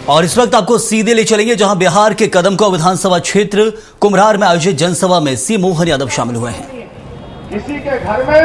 और इस वक्त आपको सीधे ले चलेंगे जहां बिहार के कदमकुआं विधानसभा क्षेत्र कुम्हरार में आयोजित जनसभा में सी मोहन यादव शामिल हुए हैं। किसी के घर में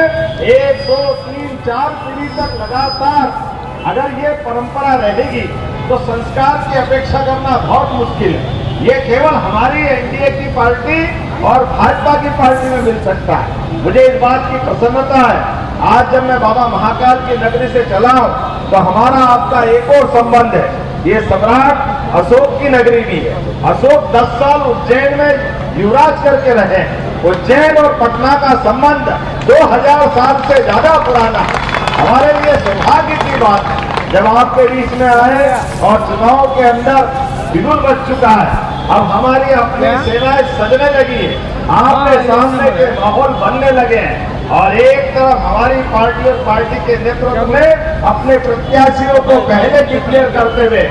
1, 2, 3, 4 पीढ़ी तक लगातार अगर ये परंपरा रहेगी तो संस्कार की अपेक्षा करना बहुत मुश्किल है। ये केवल हमारी एनडीए की पार्टी और भाजपा की पार्टी में मिल सकता है। मुझे इस बात की प्रसन्नता है, आज जब मैं बाबा महाकाल की नगरी से चला हूँ तो हमारा आपका एक और संबंध है। ये सम्राट अशोक की नगरी भी है। अशोक 10 साल उज्जैन में युवराज करके रहे। उज्जैन और पटना का संबंध 2000 साल से ज्यादा पुराना है। हमारे लिए सौभाग्य की बात है जब आपके बीच में आए और चुनाव के अंदर बिगुल बच चुका है। अब हमारी अपनी सेनाएं सजने लगी है, आपके सामने के माहौल बनने लगे हैं और एक तरफ हमारी पार्टी और पार्टी के नेतृत्व में अपने प्रत्याशियों को पहले डिक्लेयर करते हुए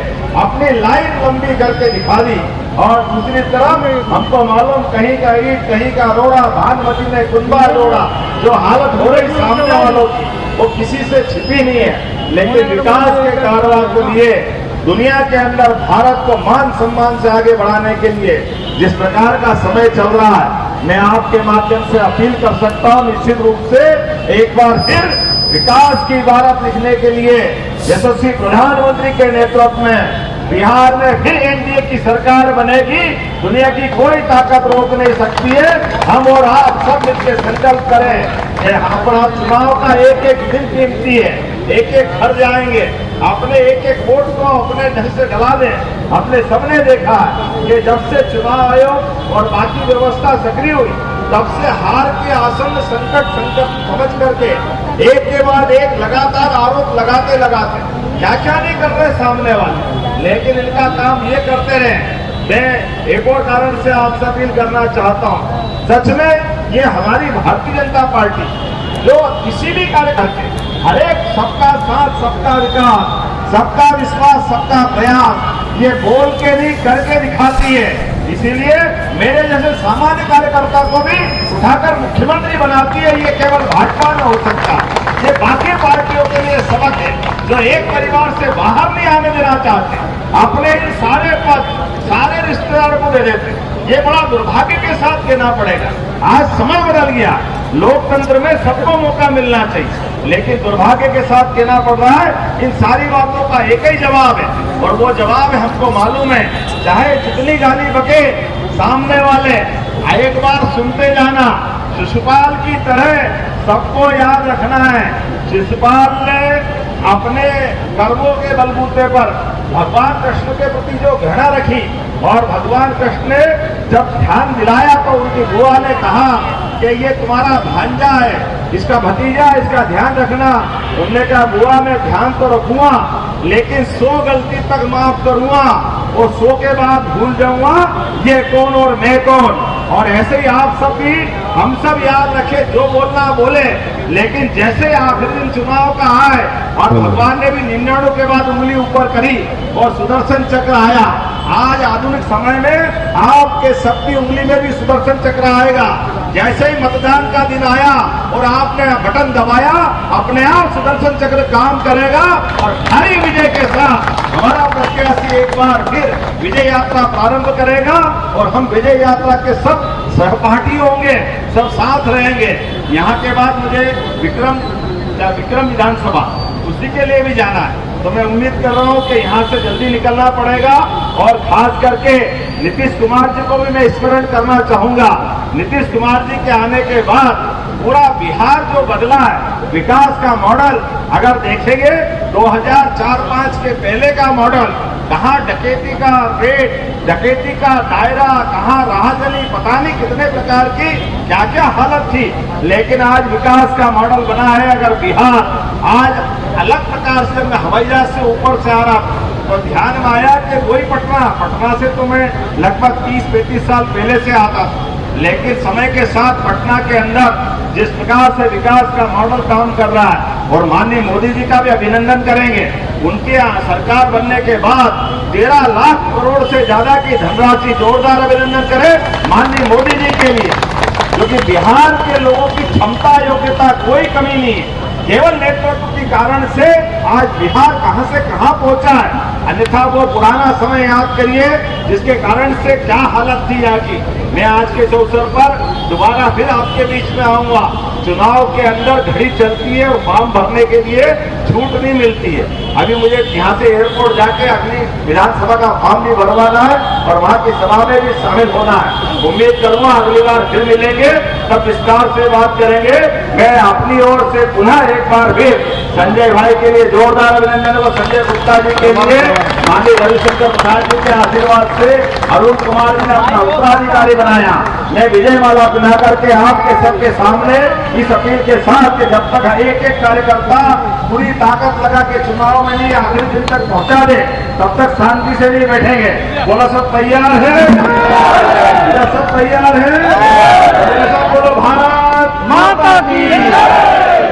अपनी लाइन लंबी करके दिखा दी और दूसरी तरफ हमको मालूम कहीं का ईट कहीं का रोड़ा, भानुमती ने कुंबा जोड़ा। जो हालत हो रही सामने वालों की वो किसी से छिपी नहीं है, लेकिन विकास के कारवां के लिए दुनिया के अंदर भारत को मान सम्मान से आगे बढ़ाने के लिए जिस प्रकार का समय चल रहा है, मैं आपके माध्यम से अपील कर सकता हूं निश्चित रूप से एक बार फिर विकास की इबारत लिखने के लिए यशस्वी प्रधानमंत्री के नेतृत्व में बिहार में फिर एनडीए की सरकार बनेगी। दुनिया की कोई ताकत रोक नहीं सकती है। हम और आप सब मिलकर संकल्प करें कि अपना चुनाव का एक एक दिन कीमती है, एक एक घर जाएंगे, अपने एक एक वोट को अपने ढंग से डला दें। हमने सबने देखा कि जब से चुनाव आयोग और बाकी व्यवस्था सक्रिय हुई तब से हार के आसन्न संकट समझ करके एक के बाद एक लगातार आरोप लगाते क्या नहीं कर रहे सामने वाले, लेकिन इनका काम ये करते रहे। मैं एक और कारण से आपसे अपील करना चाहता हूँ, सच में ये हमारी भारतीय जनता पार्टी जो किसी भी कार्यकर्ता हर एक सबका साथ सबका विकास सबका विश्वास सबका प्रयास ये बोल के नहीं करके दिखाती है। इसीलिए मेरे जैसे सामान्य कार्यकर्ता को भी उठाकर मुख्यमंत्री बनाती है। ये केवल भाजपा में हो सकता है, ये बाकी पार्टियों के लिए सबक है जो एक परिवार से बाहर नहीं आने देना चाहते, अपने सारे पद सारे रिश्तेदारों को दे देते। ये बड़ा दुर्भाग्य के साथ कहना पड़ेगा। आज समय बदल गया, लोकतंत्र में सबको मौका मिलना चाहिए, लेकिन दुर्भाग्य के साथ कहना पड़ रहा है इन सारी बातों का एक ही जवाब है और वो जवाब है हमको मालूम है। चाहे जितनी गाली बके सामने वाले एक बार सुनते जाना। शिशुपाल की तरह सबको याद रखना है, शिशुपाल ने अपने कर्मों के बलबूते पर भगवान कृष्ण के प्रति जो घृणा रखी और भगवान कृष्ण ने जब ध्यान दिलाया तो उनकी बुआ ने कहा कि ये तुम्हारा भांजा है, इसका भतीजा, इसका ध्यान रखना। उन्होंने कहा बुआ मैं ध्यान तो रखूंगा लेकिन 100 गलती तक माफ करूंगा और 100 के बाद भूल जाऊंगा ये कौन और मैं कौन। और ऐसे ही आप सब भी हम सब याद रखें, जो बोलना बोले, लेकिन जैसे आखिरी दिन चुनाव का आए और भगवान ने भी 99 के बाद उंगली ऊपर करी और सुदर्शन चक्र आया। आज आधुनिक समय में आपके सबकी उंगली में भी सुदर्शन चक्र आएगा। जैसे ही मतदान का दिन आया और आपने बटन दबाया अपने आप सुदर्शन चक्र काम करेगा और भारी विजय के साथ हमारा प्रत्याशी एक बार फिर विजय यात्रा प्रारंभ करेगा और हम विजय यात्रा के सब सहपाठी होंगे, सब साथ रहेंगे। यहाँ के बाद मुझे विक्रम विधानसभा उसी के लिए भी जाना है, तो मैं उम्मीद कर रहा हूँ कि यहाँ से जल्दी निकलना पड़ेगा और खास करके नीतीश कुमार जी को भी मैं स्मरण करना चाहूंगा। नीतीश कुमार जी के आने के बाद पूरा बिहार जो बदला है, विकास का मॉडल अगर देखेंगे 2004-5 के पहले का मॉडल, कहाँ डकैती का रेट, डकैती का दायरा, कहाँ राहजनी, पता नहीं कितने प्रकार की क्या क्या हालत थी, लेकिन आज विकास का मॉडल बना है। अगर बिहार आज अलग प्रकार से मैं हवाई जहाज से ऊपर से आ रहा तो ध्यान में आया कि वही पटना से तो मैं लगभग 30-35 साल पहले से आता था, लेकिन समय के साथ पटना के अंदर जिस प्रकार से विकास का मॉडल काम कर रहा है और माननीय मोदी जी का भी अभिनंदन करेंगे। उनके सरकार बनने के बाद 13 लाख करोड़ से ज्यादा की धनराशि, जोरदार अभिनंदन करें माननीय मोदी जी के लिए, क्योंकि बिहार के लोगों की क्षमता योग्यता कोई कमी नहीं है, केवल नेतृत्व के कारण से आज बिहार कहां से कहां पहुंचा है। अन्यथा वो पुराना समय याद करिए जिसके कारण से क्या हालत थी यहाँ की। मैं आज के इस अवसर पर दोबारा फिर आपके बीच में आऊंगा। चुनाव के अंदर घड़ी चलती है और फॉर्म भरने के लिए छूट नहीं मिलती है। अभी मुझे यहाँ से एयरपोर्ट जाके अपनी विधानसभा का फॉर्म भी भरवाना है और वहाँ की सभा में भी शामिल होना है। उम्मीद करूंगा अगली बार फिर मिलेंगे, तब विस्तार से बात करेंगे। मैं अपनी ओर से पुनः एक बार फिर संजय भाई के लिए जोरदार अभिनंदन और संजय गुप्ता जी के लिए माननीय रविशंकर प्रसाद जी के आशीर्वाद से अरुण कुमार जी ने अपना उत्तराधिकारी बनाया। मैं विजय माला पहना करके आपके सबके सामने इस अपील के साथ कि जब तक एक एक कार्यकर्ता पूरी ताकत लगा के चुनाव में नहीं आखिरी दिन तक पहुंचा दे, तब तक शांति से नहीं बैठेंगे। बोला सब तैयार है? सब तैयार है? सब बोलो भारत माता की,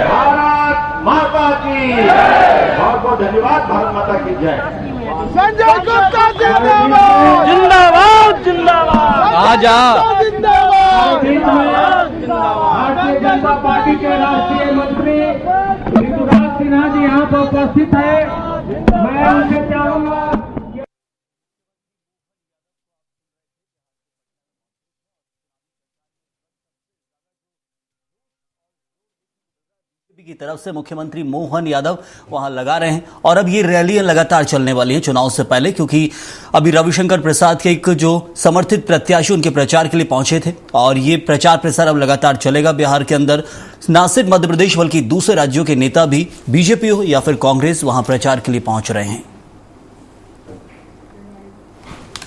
भारत माता की। बहुत बहुत धन्यवाद। भारत माता की जय। संजय गुप्ता जिंदाबाद, जिंदाबाद, जिंदाबाद, आजा जिंदाबाद, भारतीय जनता पार्टी के राष्ट्रीय मंत्री ऋतुराज सिन्हा जी यहाँ पर उपस्थित है। मैं उनसे चाहूंगा की तरफ से मुख्यमंत्री मोहन यादव वहां लगा रहे हैं और अब ये रैलियां लगातार चलने वाली हैं चुनाव से पहले, क्योंकि अभी रविशंकर प्रसाद के एक जो समर्थित प्रत्याशी उनके प्रचार के लिए पहुंचे थे और ये प्रचार प्रसार अब लगातार चलेगा बिहार के अंदर। न सिर्फ मध्य प्रदेश बल्कि दूसरे राज्यों के नेता भी बीजेपी हो या फिर कांग्रेस वहां प्रचार के लिए पहुंच रहे हैं।